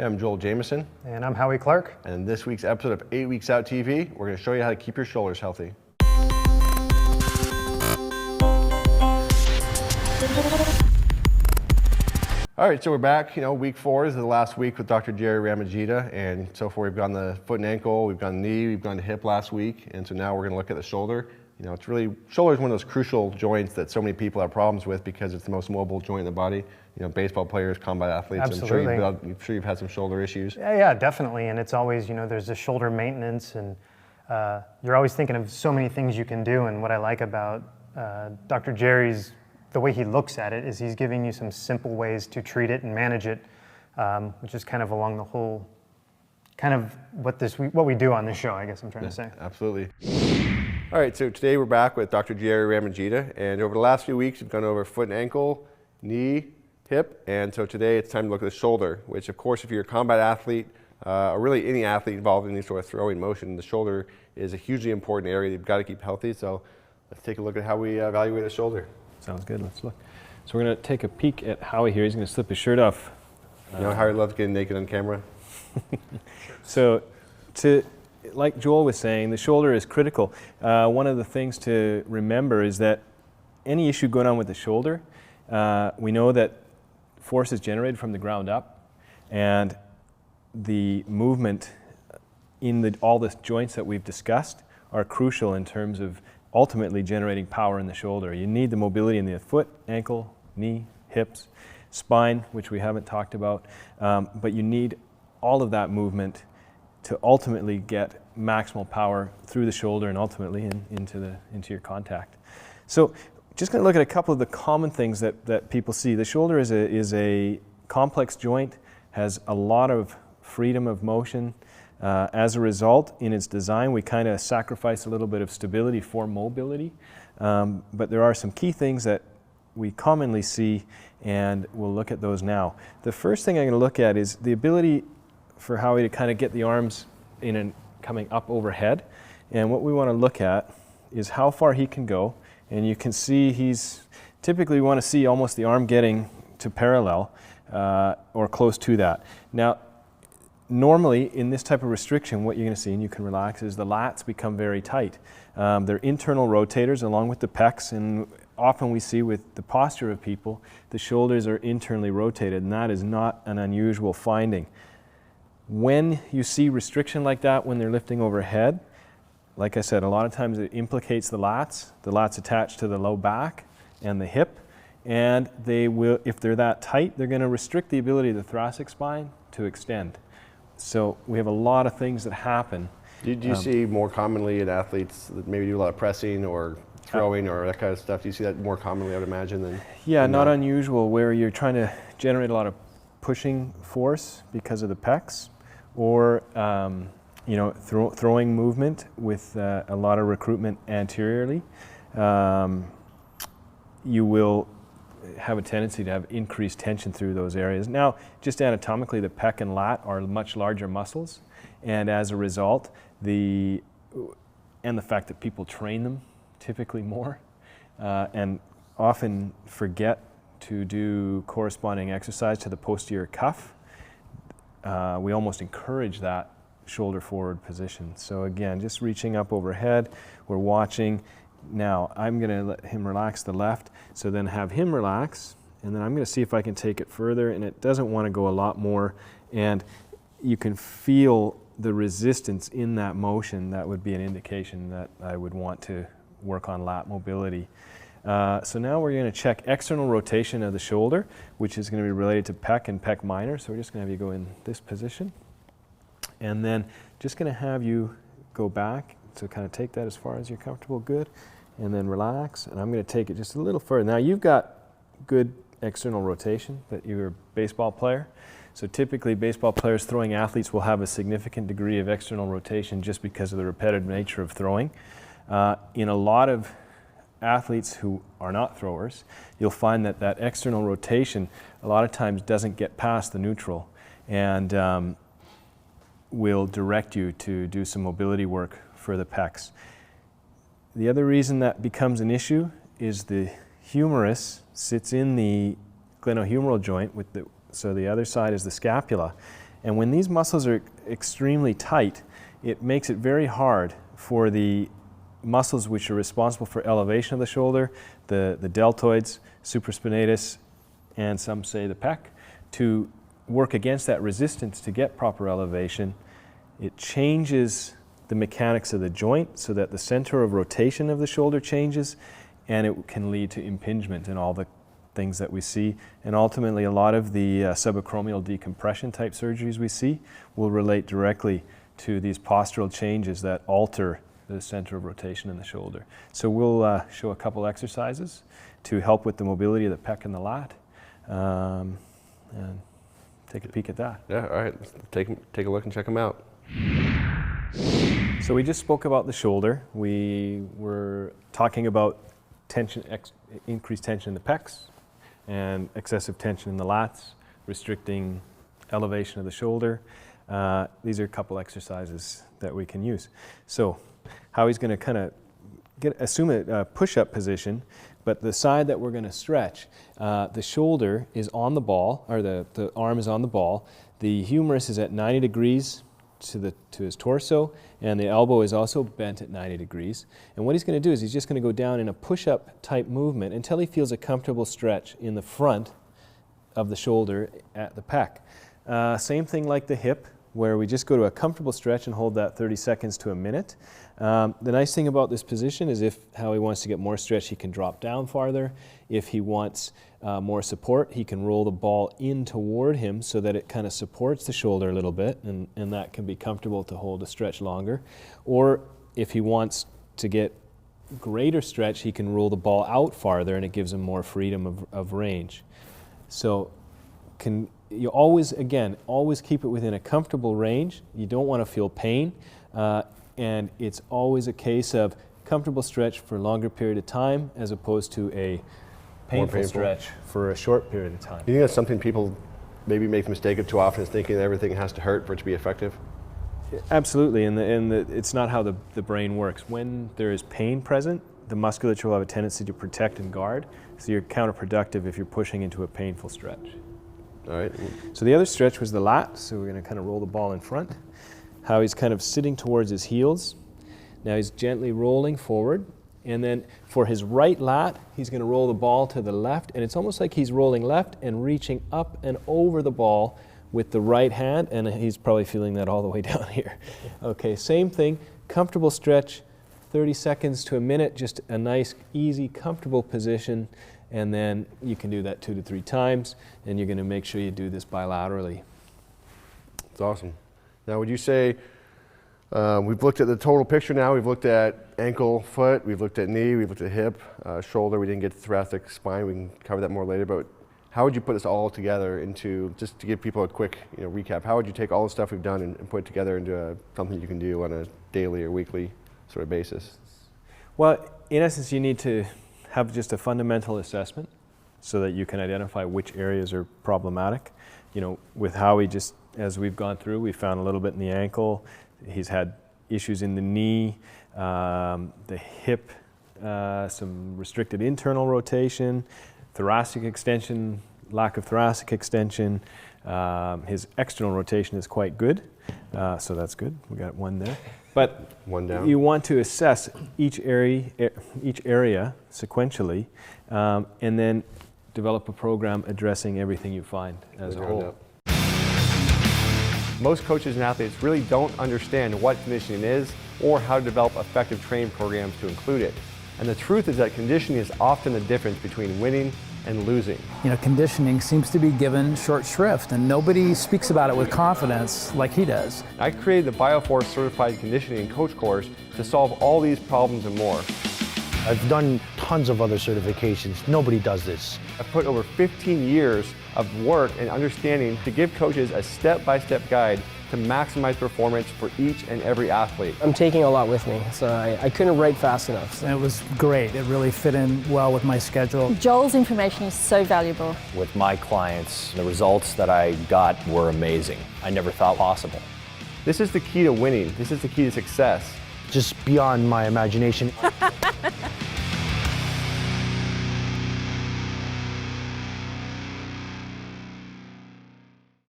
Hey, I'm Joel Jamieson. And I'm Howie Clark. And in this week's episode of 8 Weeks Out TV, we're going to show you how to keep your shoulders healthy. All right, so we're back. Week 4 is the last week with Dr. Gerry Ramogida, and so far we've gone the foot and ankle, we've gone knee, we've gone to hip last week, and so now we're going to look at the shoulder. Shoulder is one of those crucial joints that so many people have problems with because it's the most mobile joint in the body. Baseball players, combat athletes. Absolutely. I'm sure you've had some shoulder issues. Yeah, definitely. And it's always, there's the shoulder maintenance, and you're always thinking of so many things you can do. And what I like about Dr. Gerry's, the way he looks at it, is he's giving you some simple ways to treat it and manage it, which is kind of along the whole, kind of what we do on this show, I guess I'm trying to say. Absolutely. All right, so today we're back with Dr. Gerry Ramogida, and over the last few weeks we've gone over foot and ankle, knee, hip, and so today it's time to look at the shoulder, which of course if you're a combat athlete, or really any athlete involved in any sort of throwing motion, the shoulder is a hugely important area you've got to keep healthy. So let's take a look at how we evaluate the shoulder. Sounds good, let's look. So we're going to take a peek at Howie here. He's going to slip his shirt off. Howie loves getting naked on camera. So like Joel was saying, the shoulder is critical. One of the things to remember is that any issue going on with the shoulder, we know that force is generated from the ground up, and the movement in all the joints that we've discussed are crucial in terms of ultimately generating power in the shoulder. You need the mobility in the foot, ankle, knee, hips, spine, which we haven't talked about, but you need all of that movement to ultimately get maximal power through the shoulder and ultimately into your contact. So just going to look at a couple of the common things that people see. The shoulder is a complex joint, has a lot of freedom of motion. As a result, in its design, we kind of sacrifice a little bit of stability for mobility. But there are some key things that we commonly see, and we'll look at those now. The first thing I'm going to look at is the ability for Howie to kind of get the arms in and coming up overhead. And what we want to look at is how far he can go. And you can see typically we want to see almost the arm getting to parallel or close to that. Now, normally in this type of restriction, what you're going to see, and you can relax, is the lats become very tight. They're internal rotators along with the pecs, and often we see with the posture of people, the shoulders are internally rotated, and that is not an unusual finding. When you see restriction like that when they're lifting overhead, like I said, a lot of times it implicates the lats attached to the low back and the hip, and they will, if they're that tight, they're going to restrict the ability of the thoracic spine to extend. So we have a lot of things that happen. Do you see more commonly in athletes that maybe do a lot of pressing or throwing or that kind of stuff? Do you see that more commonly, I would imagine, than? Yeah, not unusual, where you're trying to generate a lot of pushing force because of the pecs, or throwing movement with a lot of recruitment anteriorly. You will have a tendency to have increased tension through those areas. Now, just anatomically, the pec and lat are much larger muscles, and as a result, the fact that people train them typically more and often forget to do corresponding exercise to the posterior cuff, we almost encourage that shoulder forward position. So again, just reaching up overhead, we're watching. Now I'm going to let him relax the left, so then have him relax, and then I'm going to see if I can take it further, and it doesn't want to go a lot more, and you can feel the resistance in that motion. That would be an indication that I would want to work on lat mobility. So now we're going to check external rotation of the shoulder, which is going to be related to pec and pec minor. So we're just going to have you go in this position. And then just going to have you go back. So kind of take that as far as you're comfortable, good. And then relax. And I'm going to take it just a little further. Now you've got good external rotation, that you're a baseball player. So typically baseball players, throwing athletes, will have a significant degree of external rotation just because of the repetitive nature of throwing. In a lot of athletes who are not throwers, you'll find that external rotation a lot of times doesn't get past the neutral, and will direct you to do some mobility work for the pecs. The other reason that becomes an issue is the humerus sits in the glenohumeral joint, so the other side is the scapula, And when these muscles are extremely tight, it makes it very hard for the muscles which are responsible for elevation of the shoulder, the deltoids, supraspinatus, and some say the pec, to work against that resistance to get proper elevation. It changes the mechanics of the joint so that the center of rotation of the shoulder changes, and it can lead to impingement and all the things that we see. And ultimately, a lot of the subacromial decompression type surgeries we see will relate directly to these postural changes that alter the center of rotation in the shoulder. So we'll show a couple exercises to help with the mobility of the pec and the lat, and take a peek at that. Yeah, all right, let's take a look and check them out. So we just spoke about the shoulder. We were talking about tension, increased tension in the pecs and excessive tension in the lats, restricting elevation of the shoulder. These are a couple exercises that we can use. So Howie's going to kind of assume a push-up position, but the side that we're going to stretch, the shoulder is on the ball, or the arm is on the ball. The humerus is at 90 degrees to his torso, and the elbow is also bent at 90 degrees. And what he's going to do is he's just going to go down in a push-up type movement until he feels a comfortable stretch in the front of the shoulder at the pec. Same thing like the hip, where we just go to a comfortable stretch and hold that 30 seconds to a minute. The nice thing about this position is if Howie wants to get more stretch, he can drop down farther. If he wants more support, he can roll the ball in toward him so that it kind of supports the shoulder a little bit, and that can be comfortable to hold a stretch longer. Or if he wants to get greater stretch, he can roll the ball out farther, and it gives him more freedom of range. So you always keep it within a comfortable range. You don't want to feel pain, and it's always a case of comfortable stretch for a longer period of time as opposed to a painful stretch for a short period of time. You think that's something people maybe make the mistake of too often, is thinking that everything has to hurt for it to be effective? Absolutely, and it's not how the brain works. When there is pain present, the musculature will have a tendency to protect and guard, so you're counterproductive if you're pushing into a painful stretch. All right. So the other stretch was the lat, so we're going to kind of roll the ball in front. Howie's kind of sitting towards his heels. Now he's gently rolling forward, and then for his right lat, he's going to roll the ball to the left, and it's almost like he's rolling left and reaching up and over the ball with the right hand, and he's probably feeling that all the way down here. Okay, same thing, comfortable stretch, 30 seconds to a minute, just a nice, easy, comfortable position, and then you can do that 2 to 3 times, and you're going to make sure you do this bilaterally. That's awesome. Now, would you say, we've looked at the total picture now, we've looked at ankle, foot, we've looked at knee, we've looked at hip, shoulder, we didn't get to thoracic spine, we can cover that more later, but how would you put this all together into, just to give people a quick recap, how would you take all the stuff we've done and put it together into something you can do on a daily or weekly sort of basis? Well, in essence, you need to have just a fundamental assessment so that you can identify which areas are problematic. With Howie, just as we've gone through, we found a little bit in the ankle. He's had issues in the knee, the hip, some restricted internal rotation, thoracic extension, lack of thoracic extension. His external rotation is quite good, so that's good. We got one there. But one down. You want to assess each area sequentially, and then develop a program addressing everything you find as a whole. Most coaches and athletes really don't understand what conditioning is or how to develop effective training programs to include it. And the truth is that conditioning is often the difference between winning and losing. Conditioning seems to be given short shrift, and nobody speaks about it with confidence like he does. I created the BioForce Certified Conditioning Coach course to solve all these problems and more. I've done tons of other certifications. Nobody does this. I've put over 15 years of work and understanding to give coaches a step-by-step guide to maximize performance for each and every athlete. I'm taking a lot with me, so I couldn't write fast enough. And it was great. It really fit in well with my schedule. Joel's information is so valuable. With my clients, the results that I got were amazing. I never thought possible. This is the key to winning. This is the key to success. Just beyond my imagination.